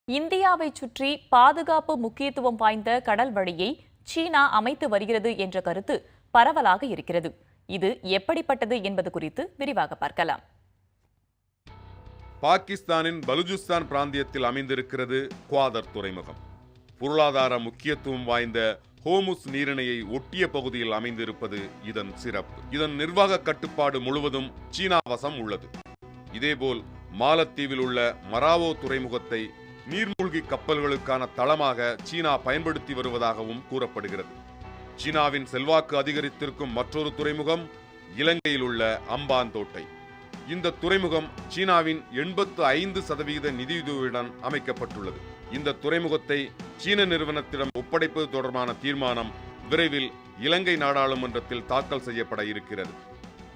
இந்தியாவை சுற்றி பாதுகாப்பு முக்கியத்துவம் வாய்ந்த கடல் வழியை சீனா அமைத்து வருகிறது என்ற கருத்து பரவலாக இருக்கிறது. இது எப்படிப்பட்டது என்பது குறித்து விரிவாக பார்க்கலாம். பாகிஸ்தானின் பலுஜிஸ்தான் பிராந்தியத்தில் அமைந்திருக்கிறது குவாதர் துறைமுகம். பொருளாதார முக்கியத்துவம் வாய்ந்த ஹோமுஸ் நீரிணையை ஒட்டிய பகுதியில் அமைந்திருப்பது இதன் சிறப்பு. இதன் நிர்வாக கட்டுப்பாடு முழுவதும் சீனா வசம் உள்ளது. இதேபோல் மாலத்தீவில் உள்ள மராவோ துறைமுகத்தை நீர்மூழ்கி கப்பல்களுக்கான தளமாக சீனா பயன்படுத்தி வருவதாகவும் கூறப்படுகிறது. சீனாவின் செல்வாக்கு அதிகரித்திருக்கும் மற்றொரு துறைமுகம் இலங்கையில் உள்ள அம்பாந்தோட்டை. இந்த துறைமுகம் சீனாவின் 85% நிதியுதவியுடன் அமைக்கப்பட்டுள்ளது. இந்த துறைமுகத்தை சீன நிறுவனத்திடம் ஒப்படைப்பது தொடர்பான தீர்மானம் விரைவில் இலங்கை நாடாளுமன்றத்தில் தாக்கல் செய்யப்பட இருக்கிறது.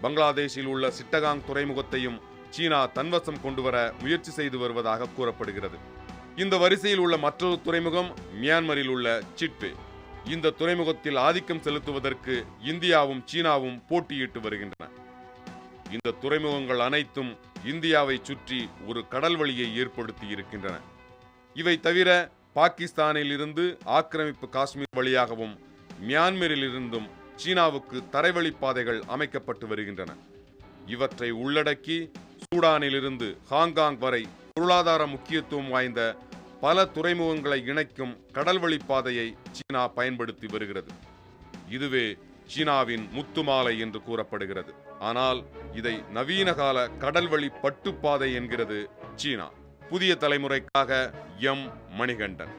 பங்களாதேஷில் உள்ள சிட்டகாங் துறைமுகத்தையும் சீனா தன்வசம் கொண்டுவர முயற்சி செய்து வருவதாக கூறப்படுகிறது. இந்த வரிசையில் உள்ள மற்றொரு துறைமுகம் மியான்மரில் உள்ள சிட்வே. இந்த துறைமுகத்தில் ஆதிக்கம் செலுத்துவதற்கு இந்தியாவும் சீனாவும் போட்டியிட்டு வருகின்றன. இந்த துறைமுகங்கள் அனைத்தும் இந்தியாவை சுற்றி ஒரு கடல் வழியை ஏற்படுத்தி இருக்கின்றன. இவை தவிர பாகிஸ்தானில் இருந்து ஆக்கிரமிப்பு காஷ்மீர் வழியாகவும் மியான்மரில் இருந்தும் சீனாவுக்கு தரைவழி பாதைகள் அமைக்கப்பட்டு வருகின்றன. இவற்றை உள்ளடக்கி சூடானில் இருந்து ஹாங்காங் வரை பொருளாதார முக்கியத்துவம் வாய்ந்த பல துறைமுகங்களை இணைக்கும் கடல்வழி பாதையை சீனா பயன்படுத்தி வருகிறது. இதுவே சீனாவின் முத்துமாலை என்று கூறப்படுகிறது. ஆனால் இதை நவீன கால கடல்வழி பட்டுப்பாதை என்கிறது சீனா. புதிய தலைமுறைக்காக எம் மணிகண்டன்.